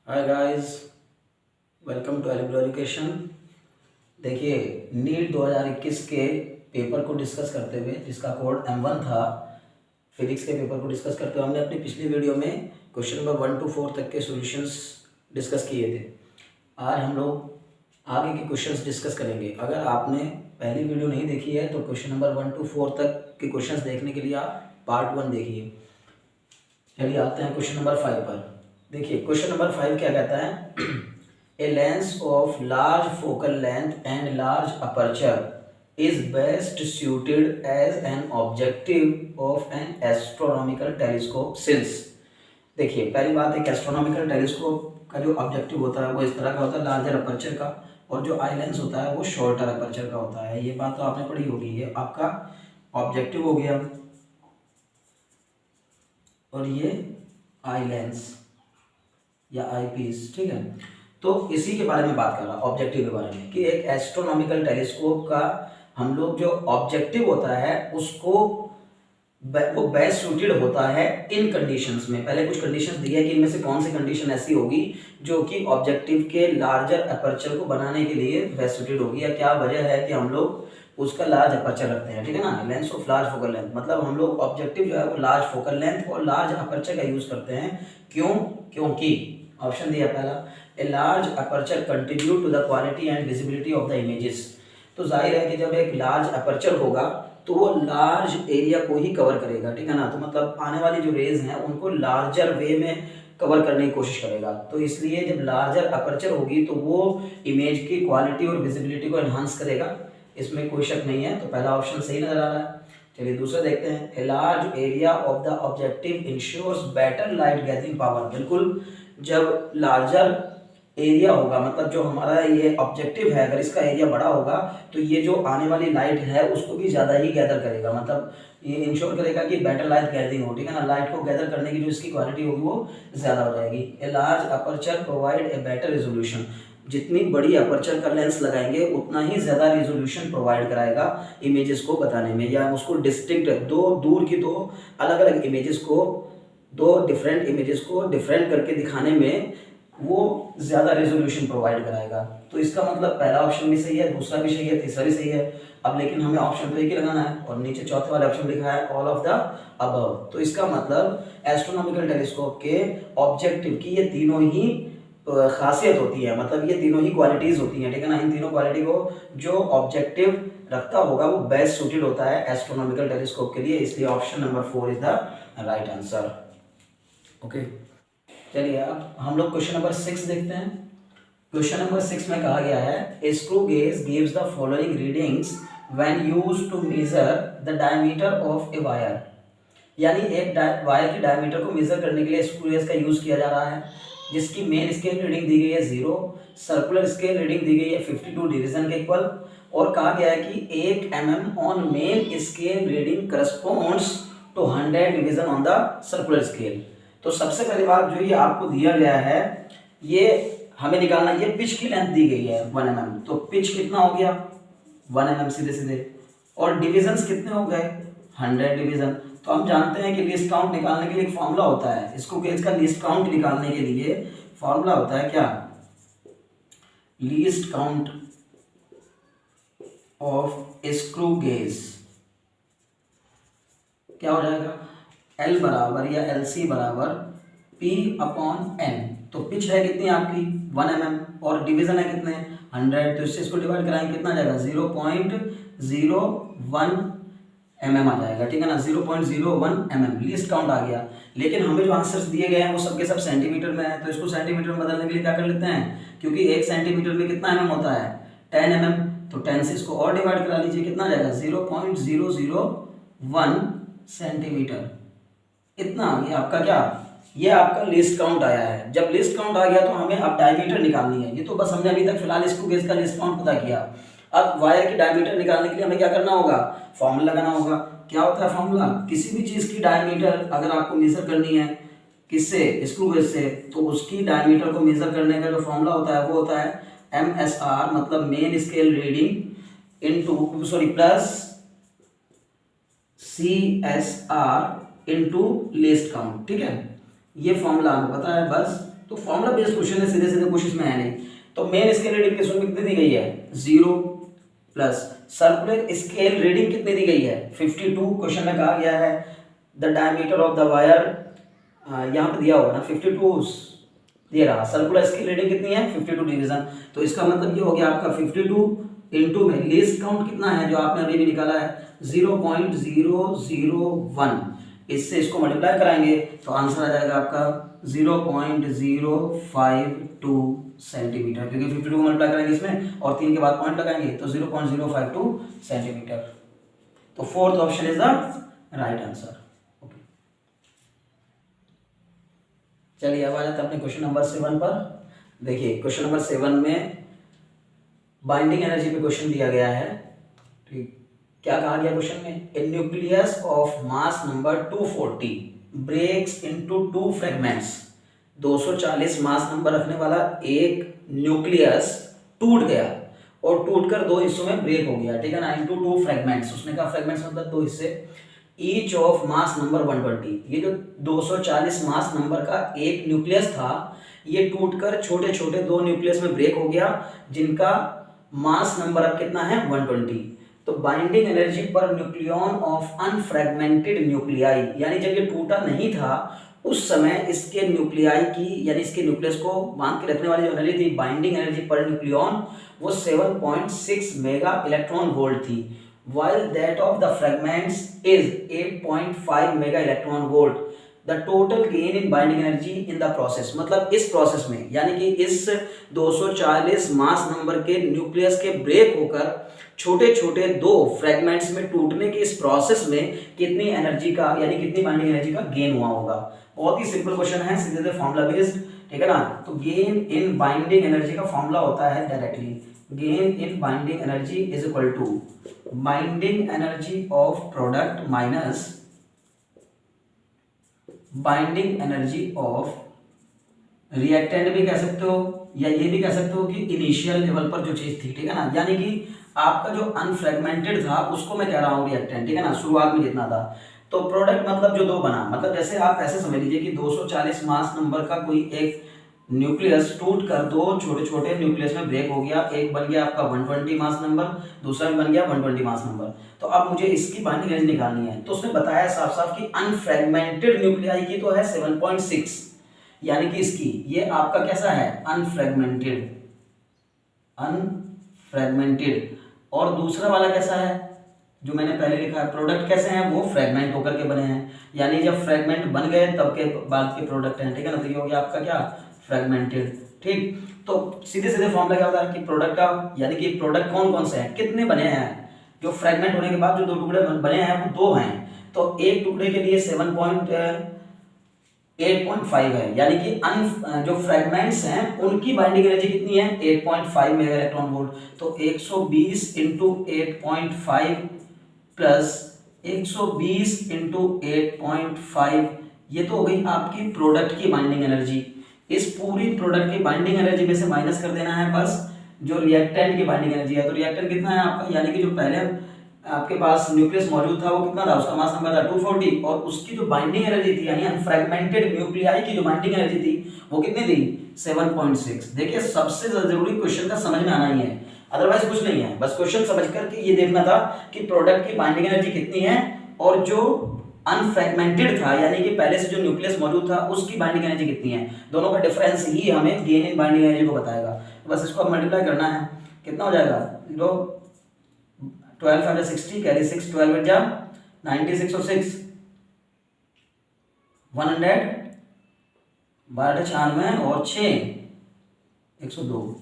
Hi guys, welcome to Elibro education. देखिए, NEET 2021 के paper को डिस्कस करते हुए, जिसका कोड M1 था, फिजिक्स के पेपर को डिस्कस करते हुए हमने अपनी पिछली वीडियो में क्वेश्चन नंबर 1 to 4 तक के सॉल्यूशंस डिस्कस किए थे। आज हम लोग आगे के क्वेश्चंस डिस्कस करेंगे। अगर आपने पहली वीडियो नहीं देखी है तो क्वेश्चन नंबर 1 to 4 तक के क्वेश्चंस देखने के लिए आप पार्ट 1 देखिए। चलिए आते हैं क्वेश्चन नंबर 5 पर। देखिए क्वेश्चन नंबर 5 क्या कहता है, a lens of large focal length and large aperture is best suited as an objective of an astronomical telescope since. देखिए पहली बात, एक एस्ट्रोनॉमिकल टेलीस्कोप का जो ऑब्जेक्टिव होता है वो इस तरह का होता है, लार्जर अपर्चर का, और जो आई लेंस होता है वो शॉर्टर अपर्चर का होता है। ये बात तो आपने पढ़ी होगी। ये आपका ऑब्जेक्टिव हो गया और ये आई लेंस या आई पीस, ठीक है। तो इसी के बारे में बात कर रहा हूँ, ऑब्जेक्टिव के बारे में, कि एक एस्ट्रोनॉमिकल टेलीस्कोप का हम लोग जो ऑब्जेक्टिव होता है उसको वो बेस्ट सूटेड होता है इन कंडीशंस में। पहले कुछ कंडीशंस दी है कि इनमें से कौन सी कंडीशन ऐसी होगी जो कि ऑब्जेक्टिव के लार्जर अपर्चर को बनाने के लिए बेस्ट सूटेड होगी, या क्या वजह है कि हम लोग उसका लार्ज अपर्चर रखते हैं, ठीक है ना। Lens of large focal length मतलब हम लोग ऑब्जेक्टिव जो है वो लार्ज फोकल लेंथ और लार्ज अपर्चर का यूज करते हैं। क्यों? क्योंकि ऑप्शन दिया पहला, a large aperture contribute to the quality and visibility of the images. तो जाहिर है कि जब एक लार्ज अपर्चर होगा तो वो लार्ज एरिया को ही कवर करेगा, ठीक है ना। तो मतलब आने वाली जो रेज हैं उनको लार्जर वे में कवर करने की कोशिश करेगा। तो इसलिए जब लार्जर अपर्चर होगी तो वो इमेज की क्वालिटी और विजिबिलिटी को एनहांस करेगा, इसमें कोई शक नहीं है। तो पहला ऑप्शन सही नजर आ रहा है। चलिए दूसरा देखते हैं, a large area of the objective ensures better light gathering power. बिल्कुल, जब लार्जर एरिया होगा मतलब जो हमारा ये ऑब्जेक्टिव है, अगर इसका एरिया बड़ा होगा तो ये जो आने वाली लाइट है उसको भी ज़्यादा ही गैदर करेगा, मतलब ये इंश्योर करेगा कि बेटर लाइट गैदरिंग हो, ठीक है ना। लाइट को गैदर करने की जो इसकी क्वालिटी होगी वो ज़्यादा हो जाएगी। ए large aperture provide a better resolution. जितनी बड़ी अपर्चर का लेंस लगाएंगे उतना ही ज़्यादा रेजोल्यूशन प्रोवाइड कराएगा इमेजेस को बताने में, या उसको डिस्टिंक्ट दो दूर की दो अलग अलग इमेजेस को, दो डिफरेंट इमेजेस को डिफरेंट करके दिखाने में वो ज़्यादा रेजोल्यूशन प्रोवाइड कराएगा। तो इसका मतलब पहला ऑप्शन भी सही है, दूसरा भी सही है, तीसरा भी सही है। अब लेकिन हमें ऑप्शन तो एक ही लगाना है, और नीचे चौथे वाले ऑप्शन लिखा है ऑल ऑफ द अबव। तो इसका मतलब एस्ट्रोनॉमिकल टेलीस्कोप के ऑब्जेक्टिव की ये तीनों ही खासियत होती है, मतलब ये तीनों ही क्वालिटीज़ होती हैं, ठीक है ना। इन तीनों क्वालिटी को जो ऑब्जेक्टिव रखता होगा वो बेस्ट सूटेड होता है एस्ट्रोनॉमिकल टेलीस्कोप के लिए, इसलिए option number 4 is the right answer. Okay, चलिए अब हम लोग क्वेश्चन नंबर 6 देखते हैं। क्वेश्चन नंबर 6 में कहा गया है, a screw gauge gives the following readings when used to measure the diameter of a wire. यानी एक वायर की डायमीटर को मेजर करने के लिए स्क्रू गेज का यूज किया जा रहा है, जिसकी मेन स्केल रीडिंग दी गई है 0, सर्कुलर स्केल रीडिंग दी गई है 52 डिवीजन के इक्वल, और कहा गया है कि 1 mm on main scale reading corresponds to 100 division on the circular scale. तो सबसे पहली बात जो ये आपको दिया गया है, ये हमें निकालना, ये पिच की लेंथ दी गई है 1 mm, तो पिच कितना हो गया 1 mm सीधे सीधे, और डिविजन्स कितने हो गए 100 डिवीजन। तो हम जानते हैं कि लीस्ट काउंट निकालने के लिए एक फॉर्मूला होता है, स्क्रू गेज का लीस्ट काउंट निकालने के लिए फॉर्मूला होता है क्या, least count of screw gauge क्या हो जाएगा, L बराबर या LC बराबर P/N। तो पिच है कितनी आपकी 1 mm और डिवीजन है कितने 100, तो इससे इसको डिवाइड कराएंगे कितना जाएगा 0.01 mm आ जाएगा, ठीक है ना। 0.01 mm लीस्ट काउंट आ गया। लेकिन हमें जो आंसर्स दिए गए हैं वो सबके सब सेंटीमीटर में है, तो इसको सेंटीमीटर में बदलने के लिए क्या कर लेते हैं, क्योंकि 1 सेंटीमीटर में कितना mm होता है 10 mm, तो 10 से इसको और डिवाइड करा लीजिए, कितना जाएगा 0.001 सेंटीमीटर। इतना आ गया आपका क्या, ये आपका लिस्ट काउंट आया है। जब लिस्ट काउंट आ गया तो हमें अब डायमीटर निकालनी है। ये तो बस हमने अभी तक फिलहाल स्क्रू गेज का लिस्ट काउंट पता किया। अब वायर की डायमीटर निकालने के लिए हमें क्या करना होगा, फॉर्मूला लगाना होगा। क्या होता है फॉर्मूला, किसी भी चीज की डायमीटर अगर आपको मेजर करनी है किससे, स्क्रू गेज से, तो उसकी डायमीटर को मेजर करने का जो फॉर्मूला होता है वो होता है MSR, मतलब main scale reading into plus CSR into least count, ठीक है। ये फॉर्मूला हमें पता है बस, तो फॉर्मूला बेस्ड क्वेश्चन है, सीधे सीधे कुछ इसमें है नहीं। तो मेन स्केल रीडिंग किसमें कितनी दी गई है 0 प्लस सर्कुलर स्केल रीडिंग कितनी दी गई है 52। क्वेश्चन में कहा गया है the diameter of the wire, यहाँ पे दिया होगा ना 52 दे रहा, सर्कुलर स्केल रीडिंग कितनी है 52 डिवीजन। तो इसका मतलब ये हो गया आपका 52 इनटू में लीस्ट काउंट कितना है जो आपने अभी भी निकाला है 0.001, इससे इसको मल्टीप्लाई कराएंगे तो आंसर आ जाएगा आपका 0.052 सेंटीमीटर, क्योंकि 52 को मल्टीप्लाई करेंगे इसमें और 3 के बाद पॉइंट लगाएंगे तो 0.052 सेंटीमीटर। तो fourth option is the right answer. Okay, चलिए अब आ जाते हैं अपने क्वेश्चन नंबर 7 पर। देखिए क्वेश्चन नंबर 7 में बाइंडिंग एनर्जी पे क्वेश्चन दिया गया है। ठीक, क्या कहा गया क्वेश्चन में, a nucleus of mass number 240 breaks into 2 fragments. 240 mass number रखने वाला एक न्यूक्लियस टूट गया और टूटकर 2 हिस्सों में ब्रेक हो गया, ठीक है ना, इनटू 2 फ्रेगमेंट्स। उसने कहा फ्रेगमेंट्स मतलब 2 हिस्से, ईच ऑफ मास नंबर 120। ये जो 240 मास नंबर का एक न्यूक्लियस था ये टूटकर छोटे छोटे 2 न्यूक्लियस में ब्रेक हो गया जिनका मास नंबर अब कितना है 120। तो बाइंडिंग एनर्जी पर न्यूक्लियन ऑफ अनफ्रेगमेंटेड न्यूक्लियाई, यानी जब ये टूटा नहीं था उस समय इसके न्यूक्लियाई की, यानी इसके न्यूक्लियस को बांध के रखने वाली जो एनर्जी थी बाइंडिंग एनर्जी पर न्यूक्लियन, वो 7.6 मेगा इलेक्ट्रॉन वोल्ट थी, while that of the fragments is 8.5 mega electron volt. The total gain in binding energy in the process, मतलब इस प्रोसेस में, यानी कि इस 240 मास नंबर के न्यूक्लियस के ब्रेक होकर छोटे छोटे 2 फ्रेगमेंट्स में टूटने के इस प्रोसेस में कितनी एनर्जी का, यानी कितनी बाइंडिंग एनर्जी का गेन हुआ होगा। बहुत ही सिंपल क्वेश्चन है, सीधे सीधे फॉर्मूला बेस्ड, ठीक है ना। तो गेन इन बाइंडिंग एनर्जी का फॉर्मूला होता है directly, gain in binding energy is equal to binding energy of product minus binding energy of reactant भी कह सकते हो, या ये भी कह सकते हो कि इनिशियल लेवल पर जो चीज थी, ठीक है ना, यानी कि आपका जो अनफ्रेगमेंटेड था उसको मैं कह रहा हूँ रिएक्टेंट, ठीक है ना, शुरुआत में जितना था। तो प्रोडक्ट मतलब जो 2 बना, मतलब जैसे आप ऐसे समझ लीजिए कि 240 मास नंबर का कोई एक न्यूक्लियस टूट कर 2 छोटे छोटे न्यूक्लियस में ब्रेक हो गया, एक बन गया आपका 120 मास नंबर, दूसरा भी बन गया 120 मास नंबर। तो अब मुझे इसकी बाइंडिंग एनर्जी निकालनी है, तो उसने बताया साफ साफ कि अनफ्रेगमेंटेड न्यूक्लियाई की तो है 7.6, यानी कि इसकी ये आपका कैसा है अनफ्रेगमेंटेड, अनफ्रेगमेंटेड, और दूसरा वाला कैसा है जो मैंने पहले लिखा है प्रोडक्ट कैसे हैं, वो फ्रेगमेंट होकर के बने हैं, यानी जब फ्रेगमेंट बन गए तब के बाद के प्रोडक्ट हैं, ठीक है ना। तो ये हो गया आपका क्या फ्रेगमेंटेड, ठीक। तो सीधे सीधे फॉर्मूला क्या होता है कि प्रोडक्ट का, यानी कि प्रोडक्ट कौन कौन से हैं, कितने बने हैं, जो फ्रेगमेंट होने के बाद जो 2 टुकड़े बने हैं वो 2 हैं, तो एक टुकड़े के लिए 7.8.5 है, यानी कि जो फ्रेगमेंट्स हैं उनकी बाइंडिंग एनर्जी कितनी है 8.5 मेगा इलेक्ट्रॉन वोल्ट। तो 120 इंटू 8.5 प्लस 120 इंटू 8.5, ये तो हो गई आपकी प्रोडक्ट की बाइंडिंग एनर्जी। इस पूरी प्रोडक्ट की बाइंडिंग एनर्जी में से माइनस कर देना है बस जो रिएक्टेंट की बाइंडिंग एनर्जी है। तो रिएक्टेंट कितना है आपका, यानी कि जो पहले आपके पास न्यूक्लियस मौजूद था वो कितना था, उसका मास नंबर था 240, और उसकी जो बाइंडिंग एनर्जी थी यानी अनफ्रेगमेंटेड न्यूक्लियाई की जो बाइंडिंग एनर्जी थी वो कितनी थी 7.6। देखिए सबसे जरूरी क्वेश्चन का समझ में आना ही है, अदरवाइज कुछ नहीं है, बस क्वेश्चन समझ करके ये देखना था कि प्रोडक्ट की बाइंडिंग एनर्जी कितनी है और जो अनफ्रेगमेंटेड था यानी कि पहले से जो न्यूक्लियस मौजूद था उसकी बाइंडिंग एनर्जी कितनी है, दोनों का डिफरेंस ही हमें गेन इन बाइंडिंग एनर्जी को बताएगा। बस इसको मल्टीप्लाई करना है, कितना हो जाएगा 12 5 60 कैरी 6 12 जा 96 और 6 100 12 96 और 6 102,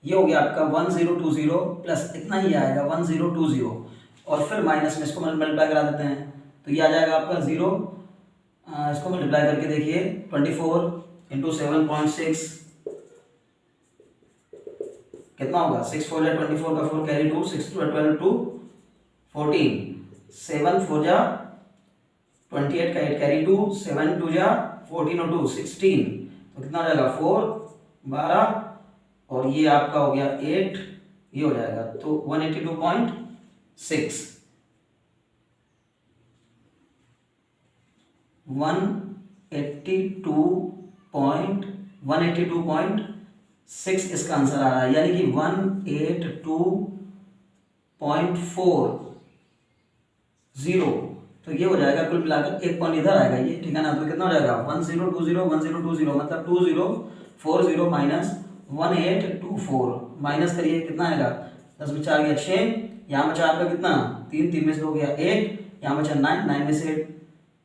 ये हो गया आपका 1020 प्लस इतना ही आएगा 1020 और फिर माइनस में इसको मल्टीप्लाई करा देते हैं तो ये आ जाएगा आपका 0, इसको मल्टीप्लाई करके देखिए 24 इंटू 7.6 कितना होगा 6 4 जा 24 का 4 कैरी 2 6 12 2 14 7 4 जा 28 का 8 कैरी 2 7 2 जा 14 और 2 16, तो कितना हो जाएगा 4 12 और ये आपका हो गया 8, ये हो जाएगा तो 182.6 182.6 182.6 इसका आंसर आ रहा है, यानी कि 182.40। तो ये हो जाएगा कुल मिलाकर, एक पॉइंट इधर आएगा ये, ठीक है ना। तो कितना हो जाएगा 1020 1020, मतलब 2040 माइनस 1824, माइनस करिए कितना आएगा, 10 में 4 गया 6, यहाँ बचा आपका कितना 3, 3 में से 2 गया 1, यहाँ बचा 9, 9 में से 8,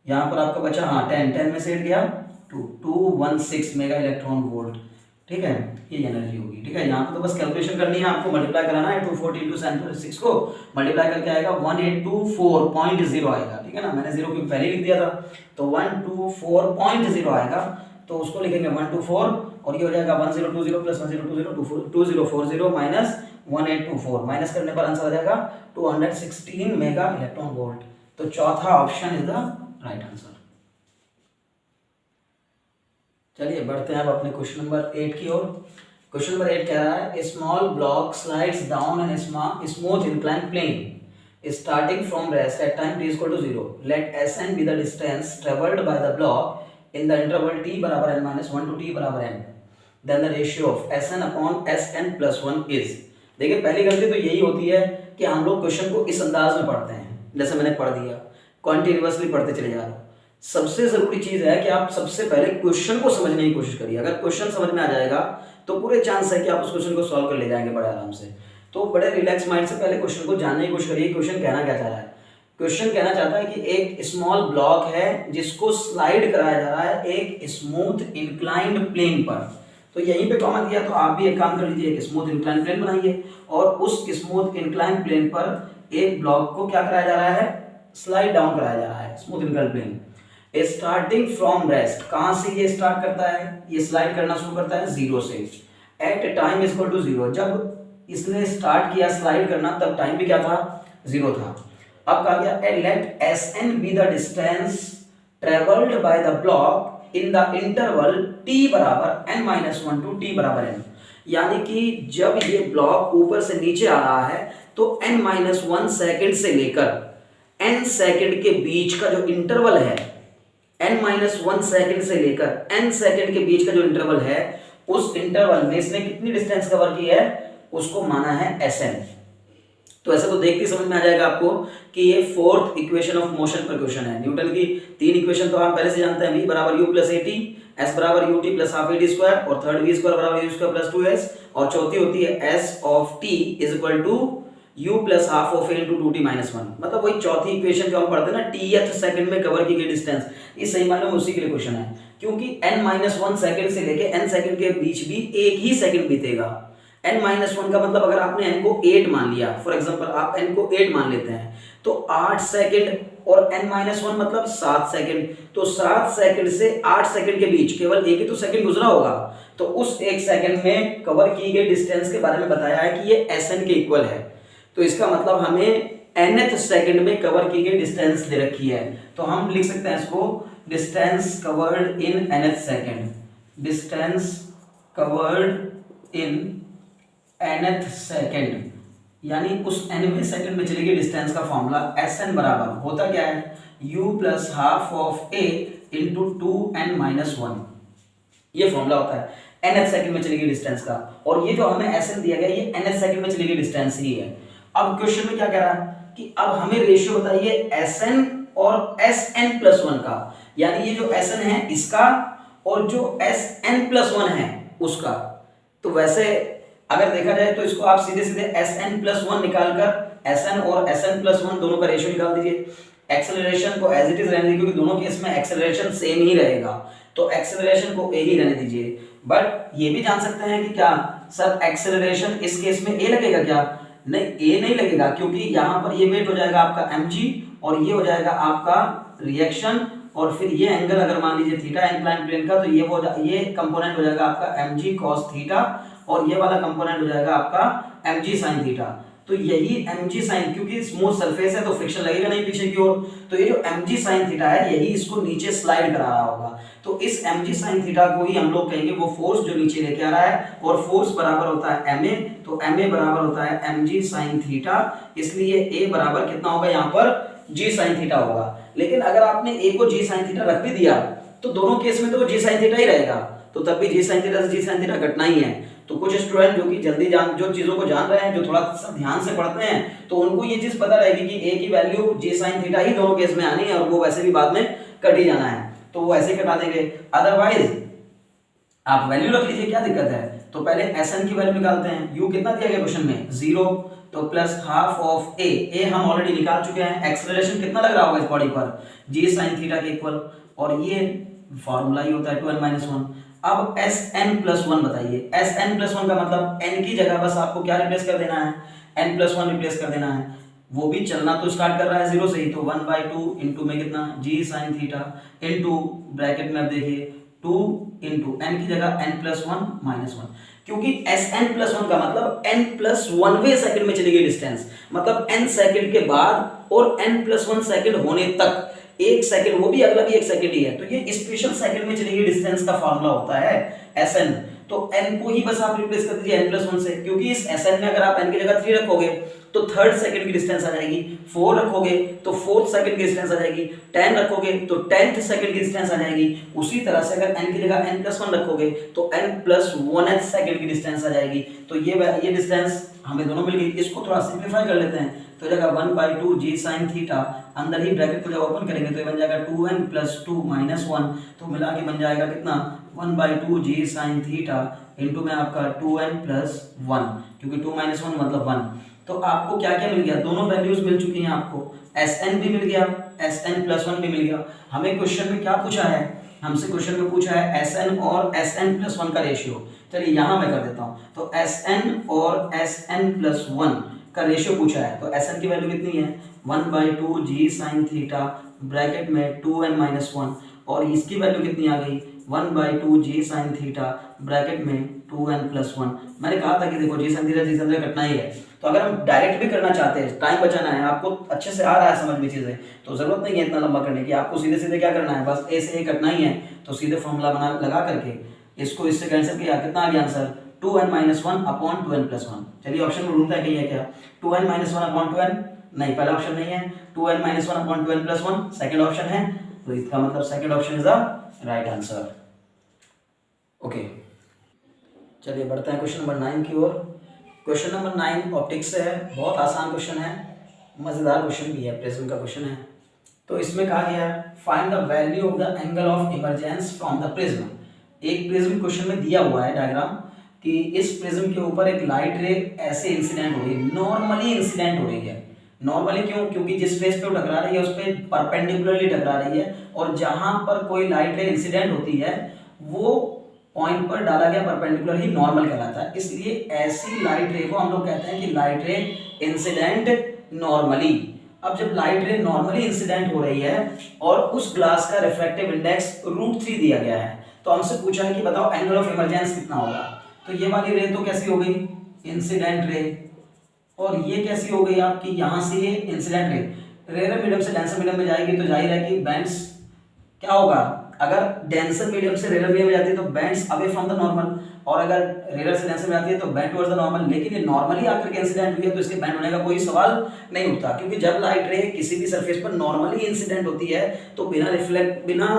यहाँ पर आपका बचा 10, 10 में से 8 गया 216 मेगा इलेक्ट्रॉन वोल्ट, ठीक है, ये एनर्जी होगी, ठीक है। यहाँ पर तो बस कैलकुलेशन करनी है आपको, मल्टीप्लाई कराना है 240 × 10⁶ को मल्टीप्लाई करके आएगा 1824.0 आएगा, ठीक है ना। मैंने 0 क्योंकि पहले लिख दिया था, तो 124.0 आएगा, तो उसको लिखेंगे 124, और ये हो जाएगा 1020 प्लस 1020 2040 माइनस 1824, माइनस करने पर आंसर आ जाएगा 216 मेगा इलेक्ट्रॉन वोल्ट। तो चौथा option is the right answer. चलिए बढ़ते हैं अब अपने क्वेश्चन नंबर 8 की ओर। क्वेश्चन नंबर 8 कह रहा है, small block slides down an smooth inclined plane starting from rest at time t = 0, let Sn be the distance traveled by the block in the interval t = n-1 to t = n, then the ratio of Sn upon Sn + 1 is। देखिए पहली गलती तो यही होती है कि हम लोग क्वेश्चन को इस अंदाज में पढ़ते हैं, जैसे मैंने पढ़ दिया, कॉन्टिन्यूअसली पढ़ते चले जा रहे हो। सबसे जरूरी चीज है कि आप सबसे पहले क्वेश्चन को समझने की कोशिश करिए। अगर क्वेश्चन समझ में आ जाएगा तो पूरे चांस है कि आप उस क्वेश्चन को सॉल्व कर ले जाएंगे बड़े आराम से। तो बड़े रिलैक्स माइंड से पहले क्वेश्चन को जानने की कोशिश करिए, क्वेश्चन कहना क्या चाह रहा है। क्वेश्चन कहना चाहता है कि एक स्मॉल ब्लॉक है जिसको स्लाइड कराया जा रहा है एक स्मूथ इंक्लाइंड प्लेन पर। तो यहीं पे कॉमा दिया, तो आप भी एक काम कर लीजिए, एक स्मूथ इंक्लाइंड प्लेन बनाइए और उस स्मूथ इंक्लाइंड प्लेन पर एक ब्लॉक को क्या कराया जा रहा है, स्लाइड डाउन कराया जा रहा है, smooth inclined plane starting from rest. कहां से ये स्टार्ट करता है, ये स्लाइड करना शुरू करता है 0 से, एट टाइम = 0। जब इसने स्टार्ट किया स्लाइड करना तब टाइम भी क्या था, 0 था। अब कहा गया late Sn be the distance traveled by the block in the interval t = n-1 to t = n, यानी कि जब ये ब्लॉक ऊपर से नीचे आ रहा है तो n-1 सेकंड से लेकर n सेकंड के बीच का जो इंटरवल है, n-1 सेकंड से लेकर n सेकंड के बीच का जो इंटरवल है, उस इंटरवल में इसने कितनी डिस्टेंस कवर की है, उसको माना है Sn। तो ऐसा तो देखते समझ में आ जाएगा आपको कि ये फोर्थ इक्वेशन ऑफ मोशन पर क्वेश्चन है। न्यूटन की 3 इक्वेशन तो आप पहले से जानते हैं, v = u + at, s = ut + ½ और थर्ड v² = u² + 2s, और चौथी होती है s of t = u + ½ of a × 2t - 1। मतलब वही चौथी इक्वेशन जो हम पढ़ते हैं ना, tth सेकंड में कवर की गई डिस्टेंस, इस सही मायने में उसी के लिए क्वेश्चन है, क्योंकि n-1 सेकंड से लेके n सेकंड के बीच भी एक ही सेकंड बीतेगा। n-1 का मतलब अगर आपने n को 8 मान लिया, फॉर एग्जांपल आप n को 8 मान लेते हैं, तो 8 सेकंड, और n-1 मतलब 7 सेकंड, तो 7 सेकंड से 8 सेकंड के बीच केवल एक ही तो सेकंड गुजरा होगा। तो उस एक सेकंड में कवर की गई डिस्टेंस के बारे में बताया है कि ये Sn के इक्वल है। तो इसका मतलब हमें nth सेकंड में कवर की गई डिस्टेंस दे रखी है, तो हम लिख सकते हैं इसको distance covered in nth second, distance covered in nth second, यानी उस nवें सेकंड में चली गई डिस्टेंस का फॉर्मूला Sn बराबर होता क्या है, u + ½ of a × 2n-1, ये फॉर्मूला होता है nth सेकंड में चली गई डिस्टेंस का। और ये जो हमें Sn दिया गया ये nth सेकंड में चली गई डिस्टेंस ही है। अब क्वेश्चन में क्या कह रहा है कि अब हमें रेशियो बताइए Sn और Sn + 1 का, यानी ये जो Sn है इसका और जो Sn + 1 है उसका। तो वैसे अगर देखा जाए तो इसको आप सीधे सीधे Sn + 1 निकालकर Sn और Sn + 1 दोनों का रेशियो निकाल दीजिए। एक्सेलरेशन को एज इट इज रहने दीजिए, क्योंकि दोनों केस में एक्सेलरेशन सेम ही रहेगा, तो एक्सेलरेशन को a ही रहने दीजिए। बट ये भी जान सकते हैं कि क्या सर एक्सेलरेशन इस केस में a लगेगा क्या, नहीं a नहीं लगेगा, क्योंकि यहाँ पर ये वेट हो जाएगा आपका mg और ये हो जाएगा आपका रिएक्शन, और फिर ये एंगल अगर मान लीजिए थीटा इंक्लाइंड प्लेन का, तो ये कंपोनेंट हो जाएगा आपका mg cos थीटा, और ये वाला कंपोनेंट हो जाएगा आपका mg sin थीटा। तो यही mg sin, क्योंकि स्मूथ सरफेस है तो फ्रिक्शन लगेगा नहीं पीछे की ओर, तो ये जो mg sin थीटा है यही इसको नीचे स्लाइड करा रहा होगा। तो इस mg sin थीटा को ही हम लोग कहेंगे वो फोर्स जो नीचे लेके आ रहा है, और फोर्स बराबर होता है ma, तो ma बराबर होता है mg sin थीटा, इसलिए a बराबर कितना होगा यहाँ पर g sin थीटा होगा। लेकिन अगर आपने a को g sin थीटा रख भी दिया तो दोनों केस में तो वो g sin थीटा ही रहेगा, तो तब भी जी साइन थीटा से जी साइन थीटा घटना ही है। तो कुछ स्टूडेंट जो कि जल्दी जो चीजों को जान रहे हैं, जो थोड़ा सा ध्यान से पढ़ते हैं, तो उनको ये चीज पता रहेगी कि ए की वैल्यू जी साइन थीटा ही दोनों केस में आनी है और वो वैसे भी बाद में कट ही जाना है, तो वो ऐसे ही कटा देंगे। अदरवाइज आप वैल्यू रख लीजिए, क्या दिक्कत है। तो पहले एसएन की वैल्यू निकालते हैं। यू कितना दिया गया क्वेश्चन में 0, तो प्लस हाफ ऑफ ए हम ऑलरेडी निकाल चुके हैं। एक्सेलरेशन कितना लग रहा होगा इस बॉडी पर, जी साइन थीटा के इक्वल, और ये फॉर्मूला ही होता है 2n-1। अब Sn+1 बताइए। Sn+1 का मतलब n की जगह बस आपको क्या रिप्लेस कर देना है, n+1 रिप्लेस कर देना है। वो भी चलना तो स्टार्ट कर रहा है 0 से ही, तो 1/2 इंटू में कितना जी साइन थीटा इंटू ब्रैकेट में अब देखिए 2 इंटू n की जगह n+1-1, क्योंकि Sn+1 का मतलब n+1वें सेकंड में चली गई डिस्टेंस, मतलब n सेकंड के बाद और n+1 सेकंड होने तक 1 सेकंड, वो भी अगला भी 1 सेकंड ही है, तो ये स्पेशल सेकंड में चली गई डिस्टेंस का फार्मूला होता है Sn। तो n को ही बस आप रिप्लेस कर दीजिए n+1 से, क्योंकि इस Sn में अगर आप n की जगह 3 रखोगे तो थर्ड सेकंड की डिस्टेंस आ जाएगी, 4 रखोगे तो फोर्थ सेकंड की डिस्टेंस आ जाएगी, 10 रखोगे तो 10th सेकंड की डिस्टेंस आ जाएगी। उसी तरह से अगर n की जगह n+1 रखोगे तो n+1th सेकंड की डिस्टेंस आ जाएगी। तो ये डिस्टेंस हमें दोनों मिल गई। इसको थोड़ा सिंपलीफाई कर लेते हैं, तो जगह 1/2 जी साइन थीटा, अंदर ही ब्रैकेट को जब ओपन करेंगे तो ये बन जाएगा 2n+2-1, तो मिला के बन जाएगा कितना 1/2 जी साइन थीटा इंटू में आपका 2n+1, क्योंकि 2 - 1 मतलब 1। तो आपको क्या क्या मिल गया, दोनों वैल्यूज मिल चुकी हैं आपको, Sn भी मिल गया, Sn+1 भी मिल गया। हमें क्वेश्चन में क्या पूछा है, हमसे क्वेश्चन में पूछा है Sn और Sn+1 का रेशियो। चलिए यहाँ मैं कर देता हूँ, तो Sn और Sn+1 का रेशियो पूछा है, तो Sn की वैल्यू कितनी है 1/2 जी साइन थीटा ब्रैकेट में 2n-1, और इसकी वैल्यू कितनी आ गई 1/2 जी साइन थीटा ब्रैकेट में 2n+1। मैंने कहा था कि देखो जी साइन थीटा कटना ही है, तो अगर हम डायरेक्ट भी करना चाहते हैं, टाइम बचाना है, आपको अच्छे से आ रहा है समझ में चीजें, तो जरूरत नहीं है इतना लंबा करने की, आपको सीधे सीधे क्या करना है, बस ए से ए कटना ही है। तो सीधे फॉर्मूला बना लगा करके इसको इससे कैंसिल किया, कितना आ गया आंसर 2n-1/2n+1। चलिए ऑप्शन में ढूंढते हैं कहीं है क्या, 2n-1/2n, नहीं पहला ऑप्शन नहीं है, 2n-1/2n+1 सेकंड ऑप्शन है, तो इसका मतलब second option is the right answer. Okay, चलिए बढ़ते हैं क्वेश्चन नंबर 9 की ओर। क्वेश्चन नंबर 9 ऑप्टिक्स से है, बहुत आसान क्वेश्चन है, मजेदार क्वेश्चन भी है, प्रिज्म का क्वेश्चन है। तो इसमें कहा गया है find the value of the angle of emergence from the prism. एक प्रिज्म क्वेश्चन में दिया हुआ है डायग्राम कि इस प्रिज्म के ऊपर एक लाइट रे ऐसे इंसिडेंट हो रही है, नॉर्मली इंसिडेंट हो रही है। नॉर्मली क्यों, क्योंकि जिस फेस पे वो टकरा रही है उस पे परपेंडिकुलरली टकरा रही है, और जहां पर कोई लाइट रे इंसिडेंट होती है वो पॉइंट पर डाला गया परपेंडिकुलर ही नॉर्मल कहलाता है। इसलिए ऐसी लाइट रे को हम लोग कहते हैं कि लाइट रे इंसिडेंट नॉर्मली। अब जब लाइट रे नॉर्मली इंसिडेंट हो रही है और उस ग्लास का रिफ्रैक्टिव इंडेक्स √3 दिया गया है, तो हमसे पूछा है कि बताओ एंगल ऑफ इमरजेंस कितना होगा। तो ये वाली रे तो कैसी हो गई इंसिडेंट रे, और ये कैसी हो गई आपकी यहां से ये इंसिडेंट रे। रेयर मीडियम से डेंसर मीडियम में जाएगी तो जाहिर है कि बैंड्स क्या होगा, अगर डेंसर मीडियम से रेयर मीडियम में जाती है तो bands away from the normal, और अगर रेयर से डेंसर में जाती है तो बैंड टुवर्ड्स द नॉर्मल। लेकिन ये नॉर्मली आकर के इंसिडेंट हुई है तो इसके बैंड होने का कोई सवाल नहीं उठता, क्योंकि जब लाइट रे किसी भी सरफेस पर नॉर्मली इंसिडेंट होती है तो बिना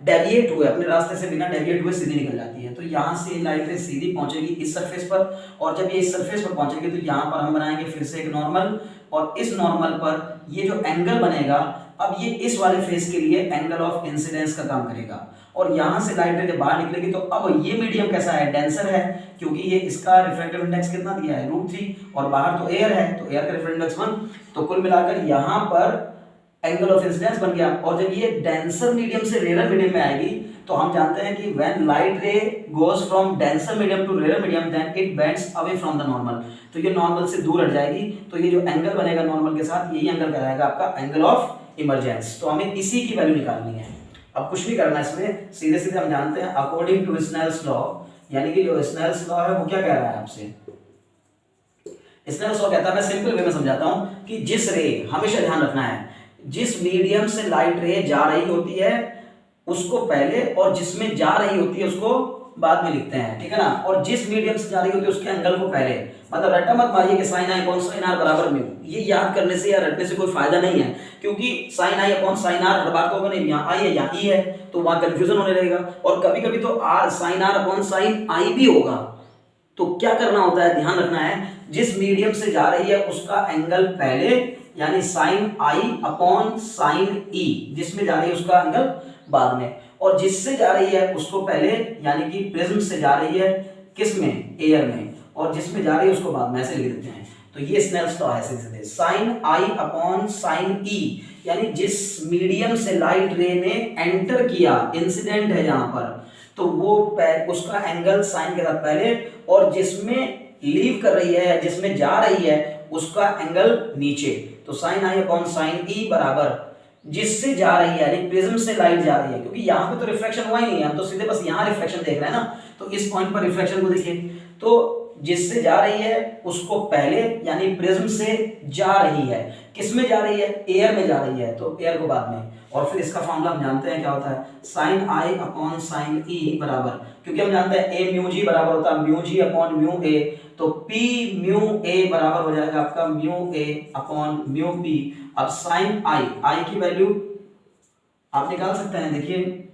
डेविएट हुए, अपने रास्ते से बिना डेविएट हुए सीधी निकल जाती है। तो यहाँ से लाइट रे सीधी पहुंचेगी इस सरफेस पर, और जब ये इस सरफेस पर पहुंचेगी तो यहाँ पर हम बनाएंगे फिर से एक नॉर्मल, और इस नॉर्मल पर ये जो एंगल बनेगा, अब ये इस वाले फेस के लिए एंगल ऑफ इंसिडेंस का काम करेगा। और यहाँ से लाइट रे जब बाहर निकलेगी तो अब ये मीडियम कैसा है, डेंसर है, क्योंकि ये इसका रिफ्रैक्टिव इंडेक्स कितना दिया है √3, और बाहर तो एयर है तो एयर का रिफ्रैक्टिव इंडेक्स 1, तो कुल मिलाकर यहाँ पर एंगल ऑफ इंसिडेंस बन गया। और जब ये डेंसर मीडियम से रेयर मीडियम में आएगी तो हम जानते हैं कि when light ray goes from denser medium to rare medium then it bends away from the normal, तो ये नॉर्मल से दूर हट जाएगी, तो ये जो एंगल बनेगा नॉर्मल के साथ यही एंगल कहलाएगा आपका एंगल ऑफ इमरजेंस। तो हमें इसी की वैल्यू निकालनी है। अब कुछ भी करना है इसमें, सीधे सीधे हम जानते हैं अकॉर्डिंग टू स्नेल्स लॉ, यानी कि जो स्नेल्स लॉ है वो क्या कह रहा है आपसे, स्नेल्स लॉ कहता है, मैं सिंपल वे में समझाता हूं कि जिस रे, हमेशा ध्यान रखना है, जिस मीडियम से लाइट रे जा रही होती है उसको पहले, और जिसमें जा रही होती है उसको बाद में लिखते हैं, ठीक है ना। और जिस मीडियम से जा रही होती है उसके एंगल को पहले, मतलब रट्टा मत मारिए कि साइन आई अपॉन साइन आर बराबर म्यू, ये याद करने से या रटने से कोई फायदा नहीं है, क्योंकि साइन आई अपॉन साइन आर हर बार तो नहीं, यहाँ आई है यहाँ ई है, तो वहां कंफ्यूजन होने लगेगा। और कभी कभी तो R sine R upon sine I भी होगा। तो क्या करना होता है, ध्यान रखना है, जिस मीडियम से जा रही है उसका एंगल पहले, यानी साइन आई अपॉन साइन ई, जिसमें जा रही है उसका एंगल बाद में, और जिससे जा रही है उसको पहले, यानी कि प्रिज्म से जा रही है किस में, एयर में, और जिसमें जा रही है उसको बाद में, ऐसे लिख देते हैं। तो ये स्नेल्स लॉ है सीधे, साइन आई अपॉन साइन ई, यानी जिस मीडियम से लाइट रे ने एंटर किया, इंसिडेंट है यहां पर, तो वो उसका एंगल साइन के साथ पहले, और जिसमें लीव कर रही है, जिसमें जा रही है, उसका एंगल नीचे। तो साइन आई अपॉन साइन ई बराबर जिससे जा रही है, यानी प्रिज्म से लाइट जा रही है, क्योंकि यहाँ पे तो रिफ्लेक्शन हुआ ही नहीं है, हम तो सीधे बस यहाँ रिफ्लेक्शन देख रहे हैं ना, तो इस पॉइंट पर रिफ्लेक्शन को देखिए, तो जिससे जा रही है उसको पहले, यानी प्रिज्म से जा रही है, किसमें जा रही है, एयर में जा रही है, तो एयर को बाद में। और फिर इसका फॉर्मूला हम जानते हैं क्या होता है, साइन आई अपॉन साइन ई बराबर, क्योंकि हम जानते हैं ए म्यू जी बराबर होता है mu G upon mu A, तो पी म्यू ए बराबर हो जाएगा आपका mu A upon mu P. अब साइन आई, आई की वैल्यू आप निकाल सकते हैं, देखिए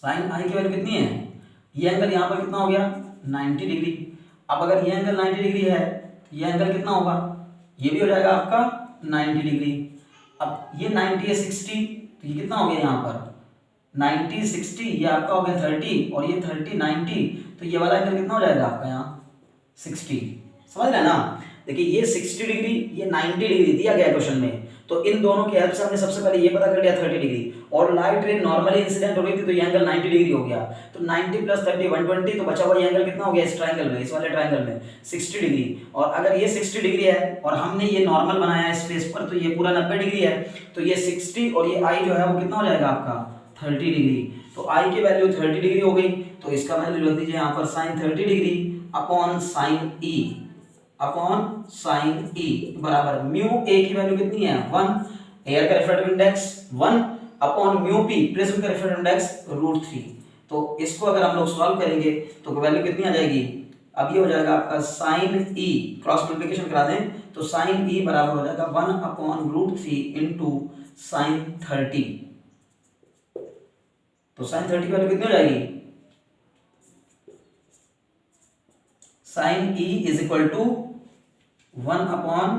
साइन आई की वैल्यू कितनी है, ये एंगल यहाँ पर कितना हो गया 90 डिग्री। अब अगर ये एंगल 90 डिग्री है, ये एंगल कितना होगा, ये भी हो जाएगा आपका 90 डिग्री। अब ये 90 है 60, तो ये कितना हो गया यहाँ पर 90 60, ये आपका हो गया 30, और ये 30 90, तो ये वाला एंगल कितना हो जाएगा आपका यहाँ 60। समझ रहे हैं ना, देखिए ये 60 डिग्री, ये 90 डिग्री दिया गया क्वेश्चन में, तो इन दोनों की हेल्प से हमने सबसे पहले ये पता कर लिया 30 डिग्री, और लाइट रे नॉर्मली इंसिडेंट हो रही थी, तो ये एंगल 90 डिग्री हो गया, तो 90 प्लस 30 120, तो बचा हुआ ये एंगल कितना हो गया इस ट्रायंगल में, इस वाले ट्रायंगल में 60 डिग्री। और अगर ये 60 डिग्री है और हमने ये नॉर्मल बनाया है इस फेस पर, तो ये पूरा 90 डिग्री है, तो ये 60 और ये आई जो है वो कितना हो जाएगा आपका 30 डिग्री। तो आई की वैल्यू 30 डिग्री हो गई, तो इसका वैल्यू रख दीजिए यहाँ पर साइन 30 डिग्री अपॉन साइन ई, अपॉन साइन ई बराबर म्यू ए की वैल्यू कितनी है 1, एयर का refractive index 1 upon mu P, prism का रिफ्रैक्टिव इंडेक्स √3। तो इसको अगर हम लोग सॉल्व करेंगे तो वैल्यू कितनी आ जाएगी, अब ये हो जाएगा आपका साइन ई, क्रॉस मल्टीप्लिकेशन करा दें तो साइन ई बराबर हो जाएगा 1 अपॉन √3 इंटू साइन 30। तो साइन 30 की वैल्यू कितनी हो जाएगी, sine e is equal to 1 upon,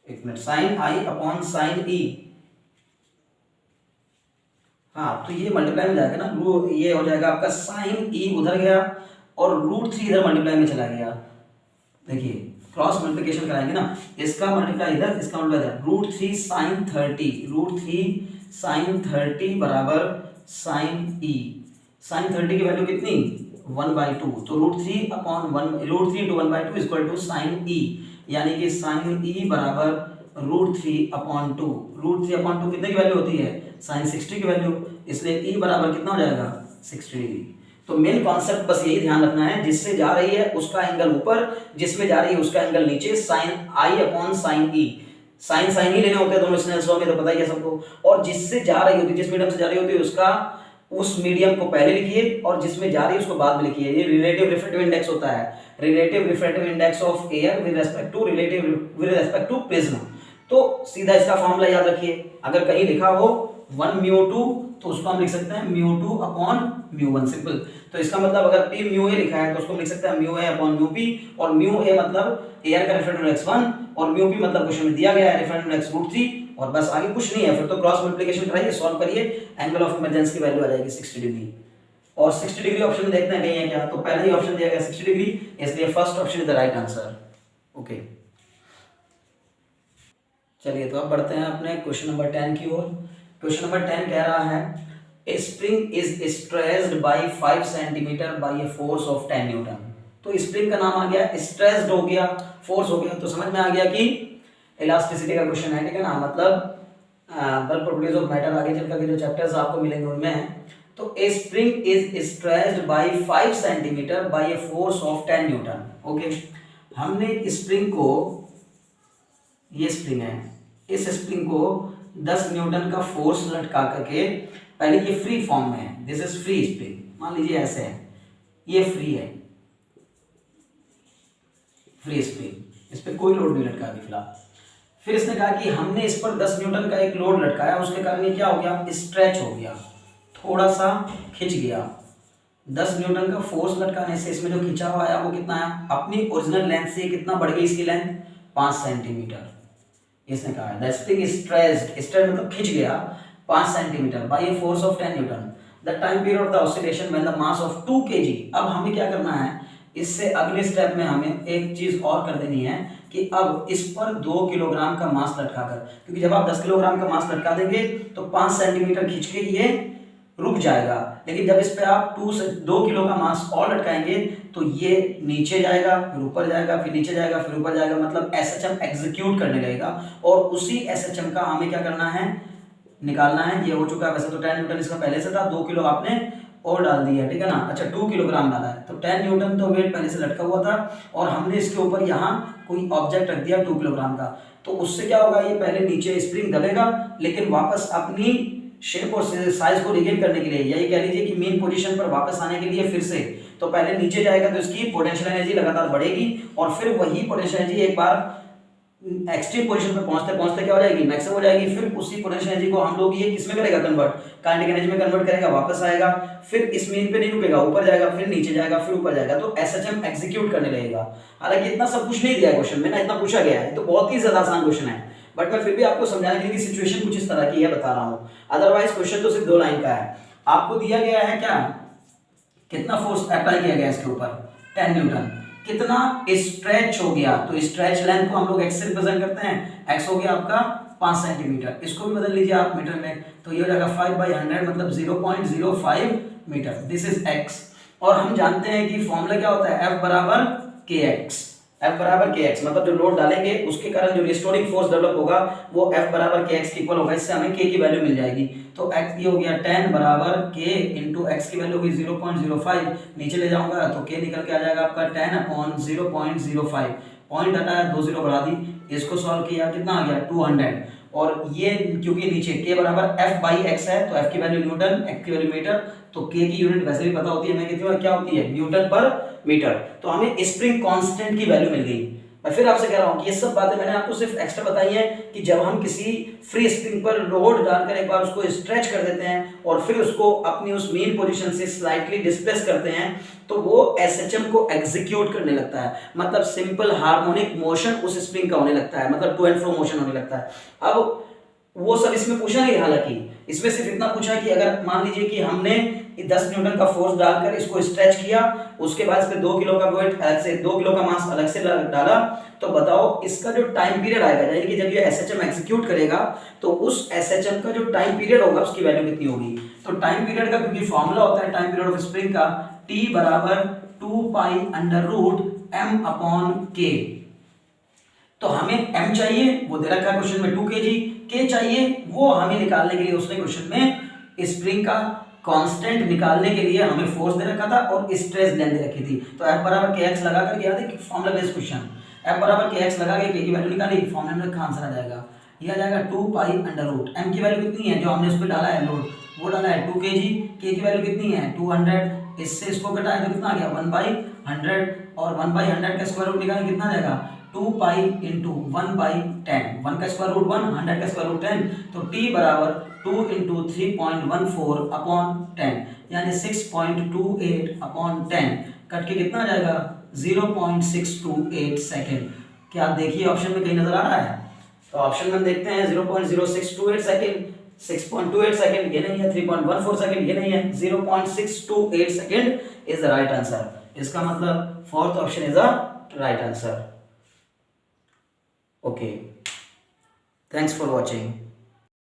एक मिनट, साइन आई अपॉन साइन ई, हाँ तो ये मल्टीप्लाई में जाएगा ना, ये हो जाएगा आपका साइन ई उधर गया और √3 इधर मल्टीप्लाई में चला गया। देखिए क्रॉस मल्टीप्लिकेशन कराएंगे ना, इसका मल्टीप्लाई इधर, इसका मल्टीप्लाई इधर, √3 साइन 30, √3 साइन 30 बराबर साइन ई। साइन 30 की वैल्यू कितनी 1/2, तो √3 upon 1, √3 into 1/2 is equal to sine E, यानी कि साइन ई बराबर √3 अपॉन 2, √3 अपॉन 2 कितने की वैल्यू होती है साइन 60 की वैल्यू, इसलिए ई बराबर कितना हो जाएगा 60 डिग्री। तो मेन कॉन्सेप्ट बस यही ध्यान रखना है, जिससे जा रही है उसका एंगल ऊपर, जिसमें जा रही है उसका एंगल नीचे, साइन आई अपॉन साइन ई, साइन साइन ही लेने होते हैं दोनों स्नेल्स लॉ में, तो पता ही है सबको। और जिससे जा रही होती है, जिस मीडियम से जा रही होती है उसका, उस मीडियम को पहले लिखिए और जिसमें जा रही है उसको बाद में लिखिए। ये रिलेटिव रिफ्रैक्टिव इंडेक्स होता है, relative refractive index of air with respect to prism. तो सीधा इसका फॉर्मूला याद रखिए, अगर कहीं लिखा हो 1 μ2 तो उसको हम लिख सकते हैं μ2 अपॉन μ1, सिंपल। तो इसका मतलब अगर p μ a लिखा है तो उसको लिख सकते हैं μ a अपॉन μp, और μ a मतलब एयर का रिफ्रैक्टिव इंडेक्स 1 और μp मतलब क्वेश्चन में दिया गया है रिफ्रैक्टिव इंडेक्स √3, और बस आगे कुछ नहीं है। फिर तो क्रॉस मल्टीप्लिकेशन कराइए, सॉल्व करिए, एंगल ऑफ इमरजेंस की वैल्यू आ जाएगी 60 डिग्री। और 60 डिग्री ऑप्शन में देखते हैं कहीं है क्या, तो पहला ही ऑप्शन दिया गया 60 डिग्री, इसलिए first option is the right answer. Okay चलिए तो अब बढ़ते हैं अपने क्वेश्चन नंबर 10 की ओर। क्वेश्चन नंबर 10 कह रहा है a spring is stressed by 5 centimetre by a force of 10 newton. तो स्प्रिंग का नाम आ गया, स्ट्रेस्ड हो गया, फोर्स हो गया, तो समझ में आ गया कि इलास्टिसिटी का क्वेश्चन है, ठीक है ना, मतलब बल्क प्रॉपर्टीज ऑफ मैटर आगे चल करके जो चैप्टर्स आपको मिलेंगे उनमें है। तो a spring is stressed by 5 centimetre by a force of 10 newton. Okay, हमने स्प्रिंग को, ये स्प्रिंग है, इस स्प्रिंग को 10 न्यूटन का फोर्स लटका करके, पहले ये फ्री फॉर्म में है, दिस इज फ्री स्प्रिंग, मान लीजिए ऐसे है, ये फ्री है, फ्री स्प्रिंग, इस पे कोई लोड नहीं लटका अभी फिलहाल, फिर इसने कहा कि हमने इस पर 10 न्यूटन का एक लोड लटकाया, उसके कारण ये क्या हो गया, स्ट्रेच हो गया, थोड़ा सा खिंच गया। 10 न्यूटन का फोर्स लटकाने से इसमें जो खिंचाव आया वो कितना है, अपनी ओरिजिनल लेंथ से कितना बढ़ गई इसकी लेंथ, 5 सेंटीमीटर। इसने कहा द स्प्रिंग स्ट्रेच्ड, स्ट्रेच मतलब खिंच गया 5 centimetre by a force of 10 Newton. The time period of the oscillation when the mass of 2 kg। अब हमें क्या करना है, इससे अगले स्टेप में हमें एक चीज और कर देनी है कि अब इस पर 2 किलोग्राम का मास लटकाकर, क्योंकि जब आप 10 किलोग्राम का मास लटका देंगे तो 5 सेंटीमीटर खींच के ये रुक जाएगा, लेकिन जब इस पे आप 2 किलो का मास और लटकाएंगे तो ये नीचे जाएगा, फिर ऊपर जाएगा, फिर नीचे जाएगा, फिर ऊपर जाएगा, मतलब एसएचएम एग्जीक्यूट करने लगेगा। और उसी एसएचएम का हमें क्या करना है, निकालना है। ये हो चुका है, वैसे तो 10 न्यूटन इसका पहले से था, 2 किलो आपने और डाल दिया, ठीक है ना। अच्छा 2 किलोग्राम डाला है तो 10 न्यूटन तो वेट पहले से लटका हुआ था, और हमने इसके ऊपर यहाँ कोई ऑब्जेक्ट रख दिया 2 किलोग्राम का, तो उससे क्या होगा, ये पहले नीचे स्प्रिंग दबेगा, लेकिन वापस अपनी शेप और साइज को रिगेन करने के लिए, या ये कह लीजिए कि मेन पोजीशन पर वापस आने के लिए फिर से, तो पहले नीचे जाएगा तो इसकी पोटेंशियल एनर्जी लगातार बढ़ेगी, और फिर वही पोटेंशियल एनर्जी एक बार एक्सट्रीम पोजीशन पे पहुंचते पहुंचते क्या हो जाएगी, मैक्सिमम हो जाएगी। फिर उसी पोटेंशियल एनर्जी को हम लोग ये किसमें करेगा, कन्वर्ट, काइनेटिक एनर्जी में कन्वर्ट करेगा, वापस आएगा, फिर इस मीन पे नहीं रुकेगा, ऊपर जाएगा, फिर नीचे जाएगा, फिर ऊपर जाएगा, तो एसएचएम एग्जीक्यूट करने लगेगा। हालांकि इतना सब कुछ नहीं दिया है क्वेश्चन में ना, इतना पूछा गया है, तो बहुत ही ज्यादा आसान क्वेश्चन है, बट मैं फिर भी आपको समझाने के लिए सिचुएशन कुछ इस तरह की है बता रहा हूं। अदरवाइज क्वेश्चन तो सिर्फ 2 लाइन का है। आपको दिया गया है क्या, कितना फोर्स अप्लाई किया गया इसके ऊपर, 10 न्यूटन, कितना स्ट्रेच हो गया, तो स्ट्रेच लेंथ को हम लोग एक्स से रिप्रेजेंट करते हैं, एक्स हो गया आपका 5 सेंटीमीटर, इसको भी बदल लीजिए आप मीटर में, तो ये हो जाएगा 5/100 मतलब 0.05 मीटर, दिस इज एक्स। और हम जानते हैं कि फॉर्मूला क्या होता है, F बराबर kx, F बराबर kx, मतलब जो लोड डालेंगे उसके कारण जो रिस्टोरिंग फोर्स डेवलप होगा वो F बराबर kx के इक्वल होगा, इससे हमें k की वैल्यू मिल जाएगी। तो x ये हो गया 10 बराबर k इंटू एक्स की वैल्यू होगी 0.05, नीचे ले जाऊंगा तो k निकल के आ जाएगा आपका 10/0.05, पॉइंट हटाया 2 0 बढ़ा दी, इसको सॉल्व किया कितना आ गया 200, और ये क्योंकि नीचे k बराबर F/x है तो F की वैल्यू न्यूटन, x की वैल्यू मीटर, तो k की यूनिट वैसे भी पता होती है हमें कितनी बार क्या होती है, न्यूटन पर मीटर, तो हमें स्प्रिंग कांस्टेंट की वैल्यू मिल गई। मैं फिर आपसे कह रहा हूं कि ये सब बातें मैंने आपको सिर्फ एक्स्ट्रा बताई है कि जब हम किसी फ्री स्प्रिंग पर लोड डालकर एक बार उसको स्ट्रेच कर देते हैं और फिर उसको अपनी उस मेन पोजीशन से स्लाइटली डिस्प्लेस करते हैं तो वो एसएचएम को एग्जीक्यूट करने लगता है, मतलब सिंपल हार्मोनिक मोशन उस स्प्रिंग का होने लगता है, मतलब टू एंड फ्रो मोशन होने लगता है। अब वो सब इसमें पूछा नहीं, हालांकि इसमें सिर्फ इतना पूछा कि अगर मान लीजिए कि हमने 10 न्यूटन का फोर्स डालकर इसको स्ट्रेच किया, उसके बाद फिर 2 किलो का वेट अलग से, 2 किलो का मास अलग से डाला, तो बताओ इसका जो टाइम पीरियड आएगा, यानी कि जब ये एसएचएम एग्जीक्यूट करेगा तो उस एसएचएम का जो टाइम पीरियड होगा उसकी वैल्यू कितनी होगी। तो टाइम पीरियड का क्योंकि फॉर्मूला होता है टाइम पीरियड ऑफ स्प्रिंग का, T बराबर 2π√m/k, तो हमें m चाहिए, वो दे रखा है क्वेश्चन में 2 kg, k चाहिए, वो हमें निकालने के लिए उसने क्वेश्चन में स्प्रिंग का कांस्टेंट निकालने के लिए हमें फोर्स दे रखा था और स्ट्रेस लेंथ दे रखी थी। तो F बराबर kx लगा करके याद है फॉर्मूला बेस्ड क्वेश्चन, F बराबर kx लगा के k की वैल्यू निकाली, फॉर्मूला में आंसर आ जाएगा, ये आ जाएगा 2π√, m की वैल्यू कितनी है जो हमने उस पे डाला है लोड, वो डाला है 2 kg, k की वैल्यू कितनी है 200, इससे इसको घटाया तो कितना आ गया 1/100, और 1/100 का स्क्वायर रूट निकालें कितना आ जाएगा 2π इंटू 1/10, 1 का स्क्वायर रूट 1, 100 का स्क्वायर रूट 10, तो t बराबर 2 इंटू 3.14/10 यानी 6.28/10, कट के कितना आ जाएगा 0.628 सेकेंड। क्या आप देखिए ऑप्शन में कहीं नजर आ रहा है, तो ऑप्शन में देखते हैं 0.0628 सेकेंड, 6.28 सेकेंड ये नहीं है, 3.14 सेकेंड ये नहीं है, 0.628 second is the right answer. इसका मतलब fourth option is the right answer. Okay, thanks for watching.